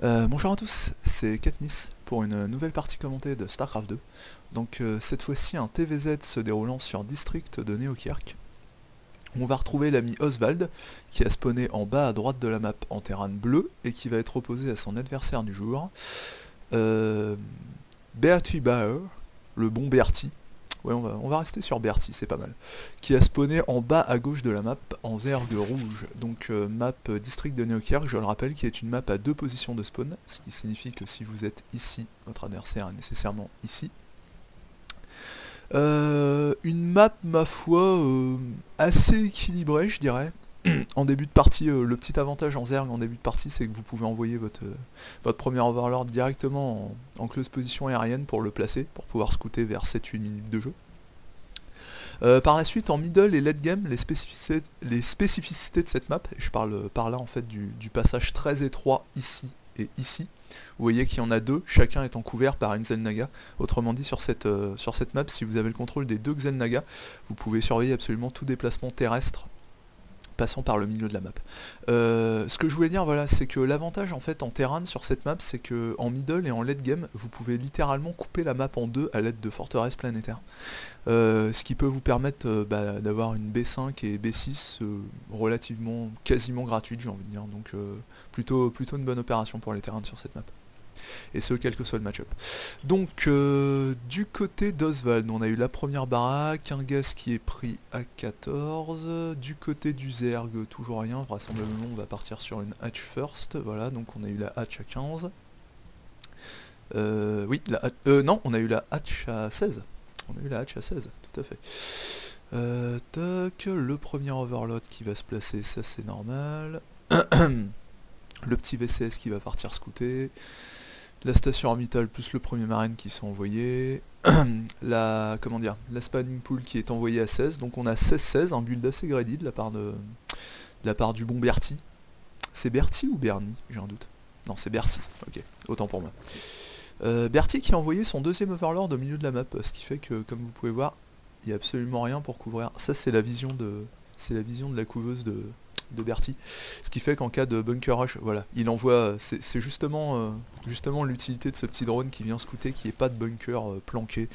Bonjour à tous, c'est Katniss pour une nouvelle partie commentée de StarCraft 2. Donc cette fois-ci un TVZ se déroulant sur District de Neokirk. On va retrouver l'ami Oswald qui a spawné en bas à droite de la map en terrain bleu et qui va être opposé à son adversaire du jour, Bertie Bauer, le bon Bertie. Ouais, on va rester sur Bertie, c'est pas mal. Qui a spawné en bas à gauche de la map en zerg rouge. Donc map district de Neokirk, je le rappelle, qui est une map à deux positions de spawn. Ce qui signifie que si vous êtes ici, votre adversaire est nécessairement ici. Une map, ma foi, assez équilibrée, je dirais. En début de partie, le petit avantage en zerg en début de partie, c'est que vous pouvez envoyer votre premier overlord directement en close position aérienne pour le placer, pour pouvoir scouter vers 7-8 minutes de jeu. Par la suite, en middle et late game, les spécificités de cette map, et je parle par là en fait du passage très étroit ici et ici. Vous voyez qu'il y en a deux, chacun étant couvert par une Xel'Naga. Autrement dit, sur cette map, si vous avez le contrôle des deux Xel'Naga, vous pouvez surveiller absolument tout déplacement terrestre passant par le milieu de la map. Ce que je voulais dire, voilà, c'est que l'avantage en fait en terrain sur cette map, c'est que en middle et en late game, vous pouvez littéralement couper la map en deux à l'aide de forteresses planétaires. Ce qui peut vous permettre d'avoir une B5 et B6 relativement, quasiment gratuite, j'ai envie de dire. Donc plutôt une bonne opération pour les terrains sur cette map. Et ce, quel que soit le match-up. Donc, du côté d'Oswald, on a eu la première baraque, un gaz qui est pris à 14. Du côté du Zerg, toujours rien. Vraisemblablement, on va partir sur une hatch first. Voilà, donc on a eu la hatch à 15. Oui, non, on a eu la hatch à 16. On a eu la hatch à 16, tout à fait. Toc, le premier overload qui va se placer, ça c'est normal. Le petit VCS qui va partir scouter. La station orbitale plus le premier marine qui sont envoyés. la spanning pool qui est envoyée à 16. Donc on a 16-16, un build assez greedy de la part du bon Bertie. C'est Bertie ou Bernie? J'ai un doute. Non, c'est Bertie. Ok, autant pour moi. Bertie qui a envoyé son deuxième overlord au milieu de la map, ce qui fait que, comme vous pouvez voir, il n'y a absolument rien pour couvrir. Ça, c'est la vision de la couveuse de Bertie. Ce qui fait qu'en cas de bunker rush, voilà, il envoie. C'est justement l'utilité de ce petit drone qui vient scouter, qui n'est pas de bunker planqué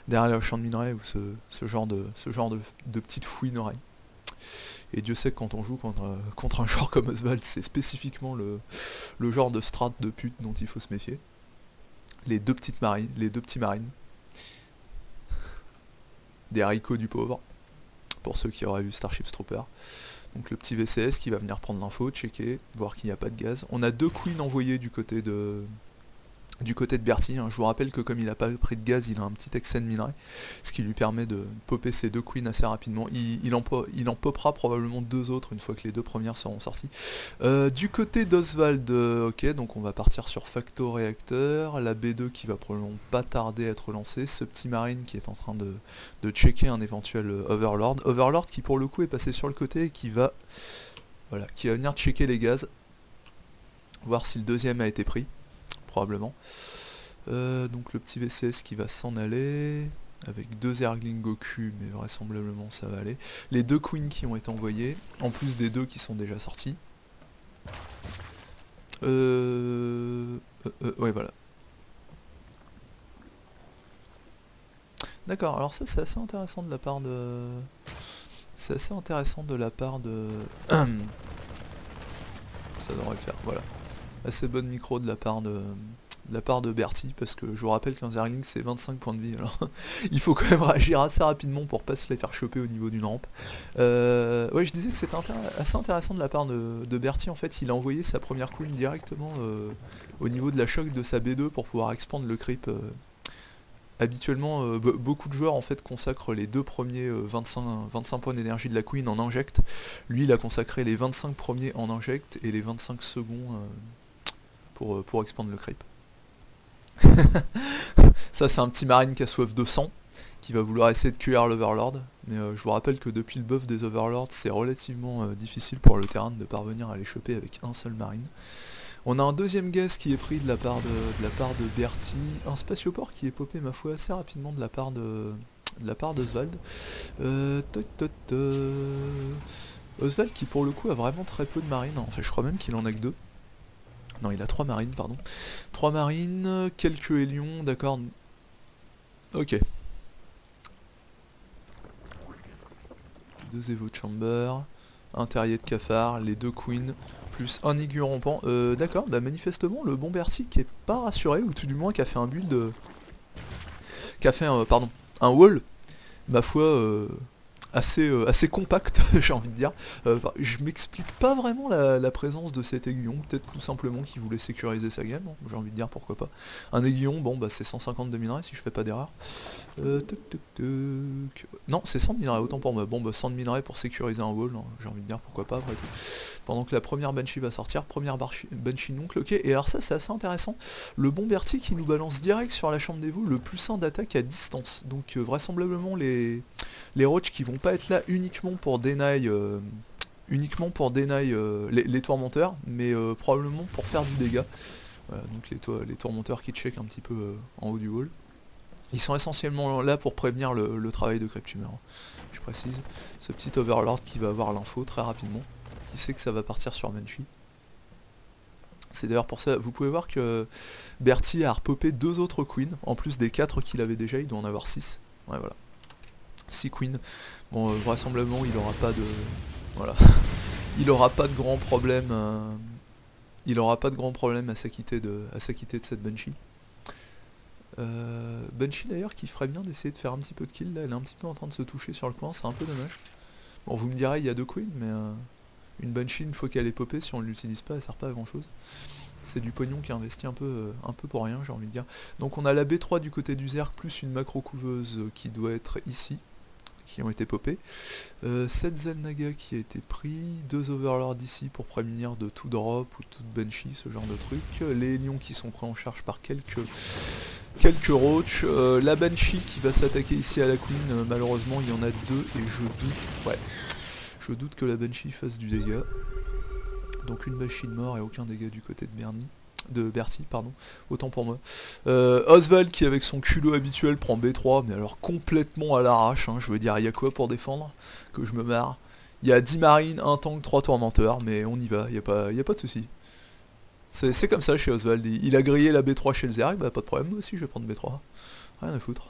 derrière le champ de minerai ou ce genre de petite fouinerie. Et Dieu sait que quand on joue contre un joueur comme Oswald, c'est spécifiquement le genre de strat de pute dont il faut se méfier. Les deux petits marines. Des haricots du pauvre, pour ceux qui auraient vu Starship Trooper. Donc le petit VCS qui va venir prendre l'info, checker, voir qu'il n'y a pas de gaz. On a deux queens envoyés du côté de Bertie, hein. Je vous rappelle que comme il n'a pas pris de gaz, il a un petit excès de minerai, ce qui lui permet de popper ses deux queens assez rapidement. Il en popera probablement deux autres une fois que les deux premières seront sorties. Du côté d'Oswald, ok, donc on va partir sur Facto Réacteur, la B2 qui va probablement pas tarder à être lancée, ce petit marine qui est en train de checker un éventuel Overlord qui pour le coup est passé sur le côté et qui va venir checker les gaz, voir si le deuxième a été pris. Probablement. Donc le petit VCS qui va s'en aller, avec deux Zergling Goku, mais vraisemblablement ça va aller. Les deux Queens qui ont été envoyés, en plus des deux qui sont déjà sortis. Ouais, voilà. D'accord, alors ça c'est assez intéressant de la part de... C'est assez intéressant de la part de... Ça devrait faire, voilà. Assez bonne micro de la part de Bertie, parce que je vous rappelle qu'un Zergling c'est 25 points de vie, alors il faut quand même réagir assez rapidement pour pas se les faire choper au niveau d'une rampe. Ouais, je disais que c'était assez intéressant de la part de Bertie, en fait il a envoyé sa première queen directement au niveau de la choc de sa B2 pour pouvoir expandre le creep. Habituellement, beaucoup de joueurs en fait consacrent les deux premiers 25 points d'énergie de la queen en inject. Lui il a consacré les 25 premiers en inject et les 25 seconds pour expandre le creep. Ça c'est un petit marine qui a soif de sang, qui va vouloir essayer de cuire l'Overlord, mais je vous rappelle que depuis le buff des Overlords c'est relativement difficile pour le terrain de parvenir à les choper avec un seul marine. On a un deuxième gaz qui est pris de la part de Bertie, un spatioport qui est popé ma foi assez rapidement de la part d'Oswald. Oswald qui pour le coup a vraiment très peu de marines, en fait je crois même qu'il en a que deux. Non, il a 3 marines, pardon. 3 marines, quelques hélions, d'accord. Ok. 2 Evo Chamber, un terrier de cafard, les 2 queens, plus un aiguillon rampant. D'accord, bah manifestement le bon Bertie qui est pas rassuré, ou tout du moins qui a fait un build... qui a fait pardon, un wall, ma foi, assez compact, j'ai envie de dire. Je m'explique pas vraiment la présence de cet aiguillon, peut-être tout simplement qu'il voulait sécuriser sa game, hein, j'ai envie de dire pourquoi pas. Un aiguillon, bon bah c'est 150 de minerais si je fais pas d'erreur. Non, c'est 100 de minerais, autant pour moi. Bon bah 100 de minerais pour sécuriser un wall, hein, j'ai envie de dire pourquoi pas après tout. Pendant que la première Banshee va sortir, première Banshee non cloquée, et alors ça c'est assez intéressant, le bon Bertie qui nous balance direct sur la chambre des veaux le plus 1 d'attaque à distance. Donc vraisemblablement les roach qui vont pas être là uniquement pour deny, les tourmenteurs, mais probablement pour faire du dégât. Voilà, donc les tourmenteurs qui check un petit peu en haut du wall. Ils sont essentiellement là pour prévenir le travail de Creptumor, hein, je précise. Ce petit Overlord qui va avoir l'info très rapidement, qui sait que ça va partir sur Banshee. C'est d'ailleurs pour ça, vous pouvez voir que Bertie a repopé 2 autres queens, en plus des 4 qu'il avait déjà, il doit en avoir 6. Ouais voilà. 6 queens. Bon, vraisemblablement il aura pas de... Voilà. Il aura pas de grands problèmes... Il aura pas de grands problèmes à s'acquitter de cette Banshee. Banshee d'ailleurs qui ferait bien d'essayer de faire un petit peu de kill, là elle est un petit peu en train de se toucher sur le coin, c'est un peu dommage. Bon vous me direz il y a 2 queens, mais une Banshee une fois qu'elle est popée, si on ne l'utilise pas elle sert pas à grand chose. C'est du pognon qui est investi un peu pour rien, j'ai envie de dire. Donc on a la B3 du côté du Zerg, plus une macro couveuse qui doit être ici, qui ont été popés. 7 Zelnaga qui a été pris, 2 Overlords ici pour prémunir de tout drop ou toute Banshee, ce genre de truc. Les lions qui sont pris en charge par quelques roach. La Banshee qui va s'attaquer ici à la Queen, malheureusement il y en a 2 et je doute que la Banshee fasse du dégât. Donc une Banshee de mort et aucun dégât du côté de Bertie, pardon, autant pour moi. Oswald qui avec son culot habituel prend B3, mais alors complètement à l'arrache, hein, je veux dire, il y a quoi pour défendre, que je me marre. Il y a 10 marines, 1 tank, 3 tourmenteurs, mais on y va, il n'y a pas de souci. C'est comme ça chez Oswald, il a grillé la B3 chez le Zerg, bah pas de problème, moi aussi je vais prendre B3, rien à foutre.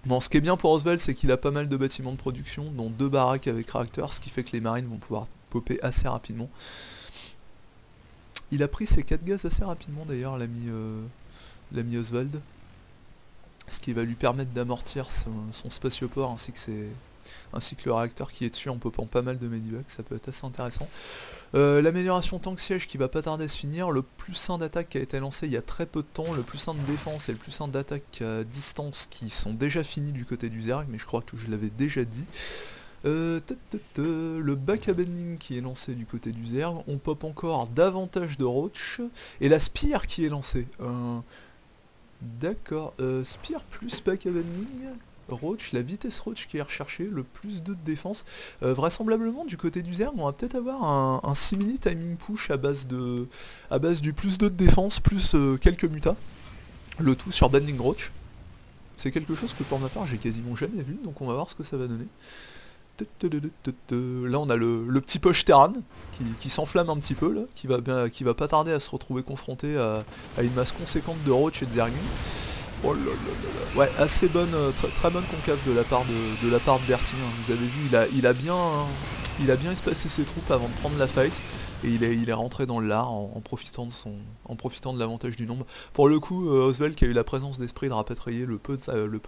Bon, ce qui est bien pour Oswald, c'est qu'il a pas mal de bâtiments de production, dont 2 baraques avec réacteurs, ce qui fait que les marines vont pouvoir popper assez rapidement. Il a pris ses 4 gaz assez rapidement d'ailleurs, l'ami Oswald. Ce qui va lui permettre d'amortir son spatioport ainsi que le réacteur qui est dessus en popant pas mal de medivacs, ça peut être assez intéressant. L'amélioration tank siège qui va pas tarder à se finir, le plus 1 d'attaque qui a été lancé il y a très peu de temps, le plus 1 de défense et le plus 1 d'attaque à distance qui sont déjà finis du côté du Zerg, mais je crois que je l'avais déjà dit. Le back à bending qui est lancé du côté du Zerg, on pop encore davantage de roach, et la spire qui est lancée. D'accord, spire plus back à bending, roach, la vitesse roach qui est recherchée, le plus 2 de défense. Vraisemblablement du côté du Zerg on va peut-être avoir un simili timing push à base du plus 2 de défense, plus quelques mutas, le tout sur bending roach. C'est quelque chose que pour ma part j'ai quasiment jamais vu, donc on va voir ce que ça va donner. Là on a le petit poche Terran qui s'enflamme un petit peu là, qui va pas tarder à se retrouver confronté à une masse conséquente de roach et de zerglings. Oh là là là là. Ouais, assez bonne, très bonne concave de la part de Bertie, hein. Vous avez vu, il a bien espacé ses troupes avant de prendre la fight. Et il est rentré dans le lard en profitant de l'avantage du nombre. Pour le coup, Oswald qui a eu la présence d'esprit de rapatrier le peu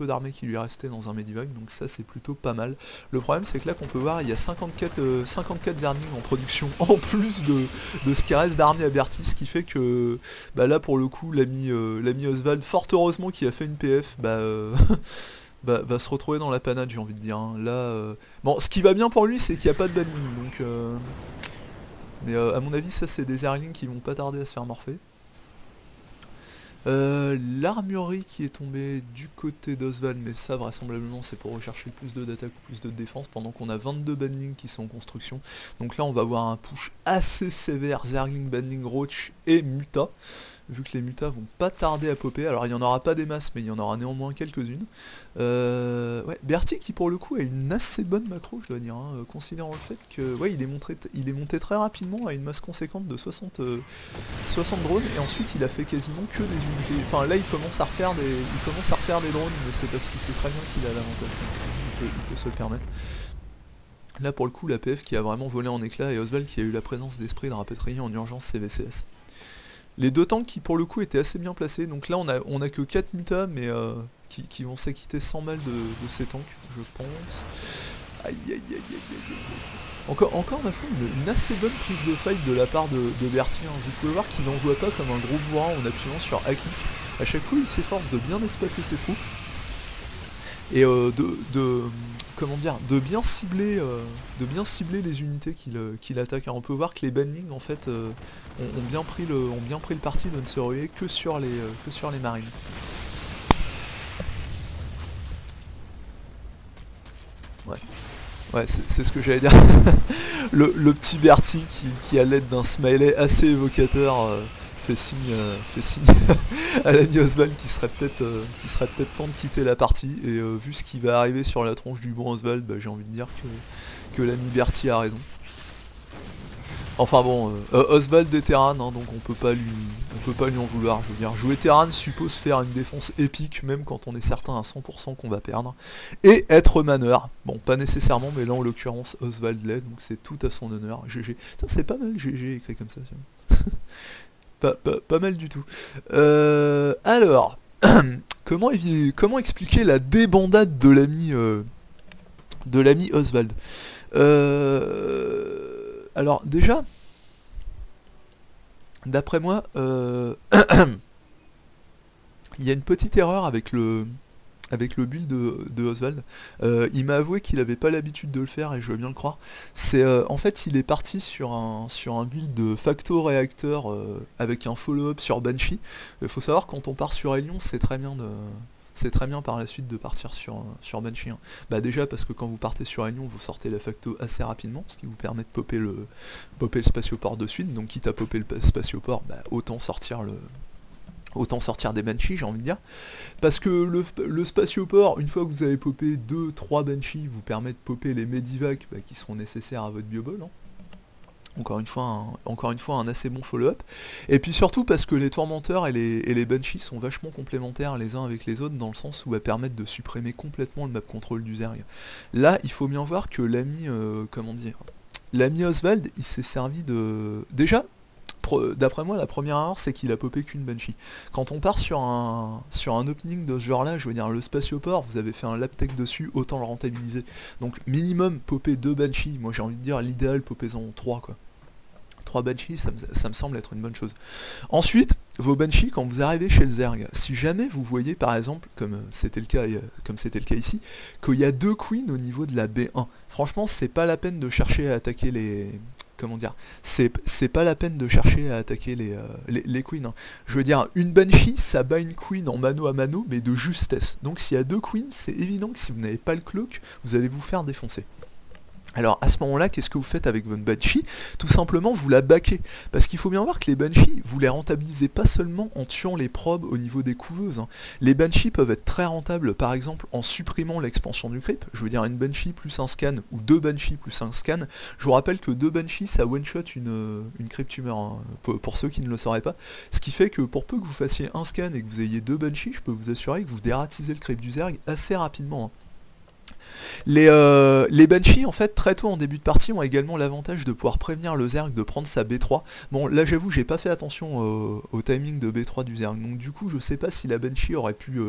d'armée qui lui restait dans un Medivac, donc ça c'est plutôt pas mal. Le problème c'est que là qu'on peut voir, il y a 54 Zerglings en production en plus de ce qui reste d'armée à Bertie, ce qui fait que bah là pour le coup l'ami Oswald, fort heureusement qui a fait une PF, va se retrouver dans la panade, j'ai envie de dire, hein. Là, bon, ce qui va bien pour lui c'est qu'il n'y a pas de banning, donc... Mais à mon avis ça c'est des Zerglings qui vont pas tarder à se faire morpher. L'armurerie qui est tombée du côté d'Oswald, mais ça vraisemblablement c'est pour rechercher plus de d'attaque ou plus de défense, pendant qu'on a 22 banlings qui sont en construction. Donc là on va avoir un push assez sévère, Zergling, banling, roach et muta. vu que les mutas vont pas tarder à popper. Alors il y en aura pas des masses, mais il y en aura néanmoins quelques-unes. Ouais, Berti qui pour le coup a une assez bonne macro, je dois dire, hein, considérant le fait que ouais, il est monté très rapidement à une masse conséquente de 60 drones, et ensuite il a fait quasiment que des unités. Enfin là il commence à refaire des drones, mais c'est parce qu'il sait très bien qu'il a l'avantage. Il peut se le permettre. Là pour le coup la PF qui a vraiment volé en éclats, et Oswald qui a eu la présence d'esprit de rapatrier en urgence ses VCS. Les deux tanks qui pour le coup étaient assez bien placés, donc là on a que 4 mutas mais qui vont s'acquitter sans mal de ces tanks, je pense. Aïe aïe aïe aïe aïe aïe. Encore ma foi, une assez bonne prise de fight de la part de Berti, hein. Vous pouvez voir qu'il n'envoie pas comme un gros bourrin en appuyant sur Haki. À chaque fois il s'efforce de bien espacer ses troupes et comment dire, de bien cibler les unités qu'il attaque. Alors on peut voir que les Banling en fait ont bien pris le parti de ne se relier que sur les marines. Ouais. Ouais, c'est ce que j'allais dire. le petit Berti qui à l'aide d'un smiley assez évocateur fait signe à l'ami Oswald qui serait peut-être temps de quitter la partie, et vu ce qui va arriver sur la tronche du bon Oswald, bah, j'ai envie de dire que l'ami Berti a raison. Enfin bon, Oswald est Terran, hein, donc on peut pas lui en vouloir. Je veux dire, jouer Terran suppose faire une défense épique, même quand on est certain à 100% qu'on va perdre, et être maneur. Bon, pas nécessairement, mais là en l'occurrence Oswald l'est, donc c'est tout à son honneur. GG. Ça c'est pas mal, GG écrit comme ça. Pas mal du tout. Alors, comment expliquer la débandade de l'ami Oswald? Alors déjà, d'après moi, il y a une petite erreur avec le build de Oswald. Il m'a avoué qu'il avait pas l'habitude de le faire, et je veux bien le croire. C'est en fait il est parti sur un build de facto réacteur avec un follow-up sur Banshee. Il faut savoir quand on part sur Helion, c'est très bien par la suite de partir sur Banshee, hein. Bah déjà parce que quand vous partez sur Helion, vous sortez la facto assez rapidement, ce qui vous permet de popper le spatioport de suite. Donc quitte à popper le spatioport, bah, autant sortir des Banshees, j'ai envie de dire. Parce que le spatioport, une fois que vous avez popé 2-3 Banshees, vous permet de popper les Medivac qui seront nécessaires à votre bioball, hein. Encore une fois, un assez bon follow-up. Et puis surtout parce que les tourmenteurs et les Banshees sont vachement complémentaires les uns avec les autres, dans le sens où elles permettent de supprimer complètement le map control du Zerg. Là, il faut bien voir que l'ami Oswald, il s'est servi de... Déjà, d'après moi, la première erreur, c'est qu'il a popé qu'une Banshee. Quand on part sur un opening de ce genre-là, je veux dire, le spatioport, vous avez fait un laptech dessus, autant le rentabiliser. Donc minimum popper 2 Banshees, moi j'ai envie de dire l'idéal, popez-en 3 quoi. 3 Banshees, ça me semble être une bonne chose. Ensuite, vos Banshees, quand vous arrivez chez le Zerg, si jamais vous voyez par exemple, comme c'était le cas ici, qu'il y a 2 queens au niveau de la B1, franchement c'est pas la peine de chercher à attaquer les... Comment dire, c'est pas la peine de chercher à attaquer les queens, hein. Je veux dire, une Banshee, ça bat une queen en mano à mano, mais de justesse. Donc s'il y a 2 queens, c'est évident que si vous n'avez pas le cloak, vous allez vous faire défoncer. Alors à ce moment-là, qu'est-ce que vous faites avec votre Banshee? Tout simplement, vous la baquez. Parce qu'il faut bien voir que les Banshees, vous les rentabilisez pas seulement en tuant les probes au niveau des couveuses, hein. Les Banshees peuvent être très rentables, par exemple, en supprimant l'expansion du creep. Je veux dire, une Banshee plus un scan, ou 2 Banshees plus un scan. Je vous rappelle que 2 Banshees, ça one-shot une creep tumeur, hein, pour ceux qui ne le sauraient pas. Ce qui fait que pour peu que vous fassiez un scan et que vous ayez 2 Banshees, je peux vous assurer que vous dératisez le creep du Zerg assez rapidement, hein. Les Banshees, en fait, très tôt en début de partie, ont également l'avantage de pouvoir prévenir le Zerg de prendre sa B3. Bon, là j'avoue, j'ai pas fait attention au timing de B3 du Zerg, donc du coup, je sais pas si la Banshee aurait pu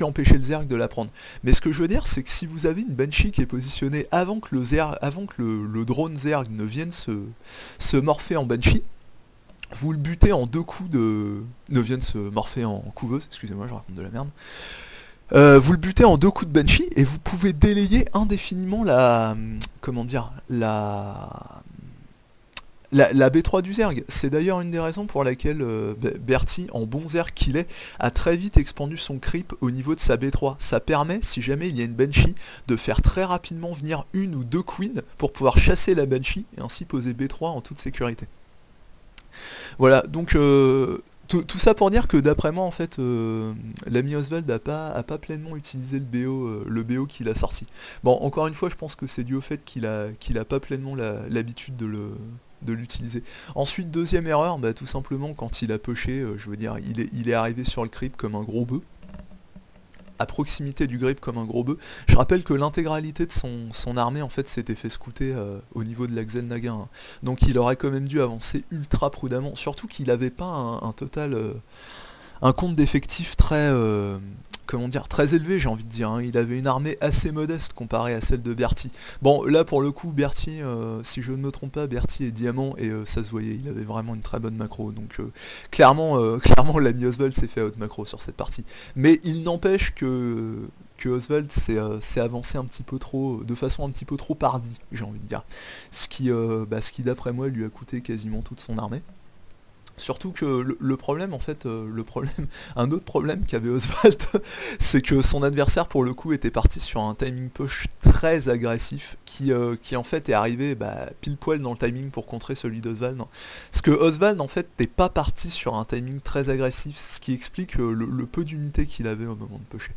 empêcher le Zerg de la prendre. Mais ce que je veux dire, c'est que si vous avez une Banshee qui est positionnée avant que le drone Zerg ne vienne se morpher en Banshee, vous le butez en 2 coups ne vienne se morpher en couveuse, excusez-moi, je raconte de la merde. Vous le butez en 2 coups de Banshee et vous pouvez délayer indéfiniment la B3 du Zerg. C'est d'ailleurs une des raisons pour laquelle Berti, en bon Zerg qu'il est, a très vite expandu son creep au niveau de sa B3. Ça permet, si jamais il y a une Banshee, de faire très rapidement venir 1 ou 2 queens pour pouvoir chasser la Banshee et ainsi poser B3 en toute sécurité. Voilà, donc tout ça pour dire que d'après moi en fait l'ami Oswald a pas pleinement utilisé le BO qu'il a sorti. Bon encore une fois je pense que c'est dû au fait qu'il a pas pleinement l'habitude de l'utiliser. Ensuite deuxième erreur, bah, tout simplement quand il a pushé, je veux dire, il est arrivé sur le creep comme un gros bœuf. À proximité du grip comme un gros bœuf. Je rappelle que l'intégralité de son armée en fait s'était fait scouter au niveau de la Xel'Naga, hein. Donc il aurait quand même dû avancer ultra prudemment. Surtout qu'il avait pas un total, un compte d'effectifs très, comment dire, très élevé j'ai envie de dire, hein. Il avait une armée assez modeste comparée à celle de Berti. Bon là pour le coup Berti, si je ne me trompe pas, Berti est diamant et ça se voyait, il avait vraiment une très bonne macro. Donc clairement l'ami Oswald s'est fait out macro sur cette partie. Mais il n'empêche que Oswald s'est avancé un petit peu trop, de façon un petit peu trop hardie, j'ai envie de dire. Ce qui d'après moi lui a coûté quasiment toute son armée. Surtout que le problème, en fait, un autre problème qu'avait Oswald, c'est que son adversaire, pour le coup, était parti sur un timing push très agressif, qui en fait est arrivé pile poil dans le timing pour contrer celui d'Oswald. Parce que Oswald, en fait, n'est pas parti sur un timing très agressif, ce qui explique le peu d'unités qu'il avait au moment de pusher.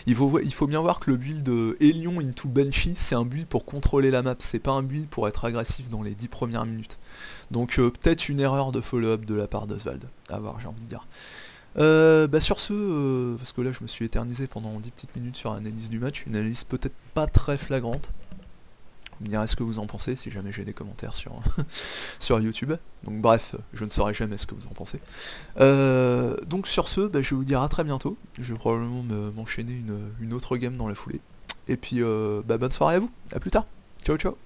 Il faut bien voir que le build Elion into Banshee, c'est un build pour contrôler la map, c'est pas un build pour être agressif dans les 10 premières minutes. Donc peut-être une erreur de follow-up de la part d'Oswald, à voir j'ai envie de dire. Sur ce, parce que là je me suis éternisé pendant 10 petites minutes sur l'analyse du match, une analyse peut-être pas très flagrante. Vous me direz ce que vous en pensez si jamais j'ai des commentaires sur, sur YouTube. Donc bref, je ne saurai jamais ce que vous en pensez. Donc sur ce, je vais vous dire à très bientôt. Je vais probablement m'enchaîner une autre game dans la foulée. Et puis bonne soirée à vous, à plus tard. Ciao ciao.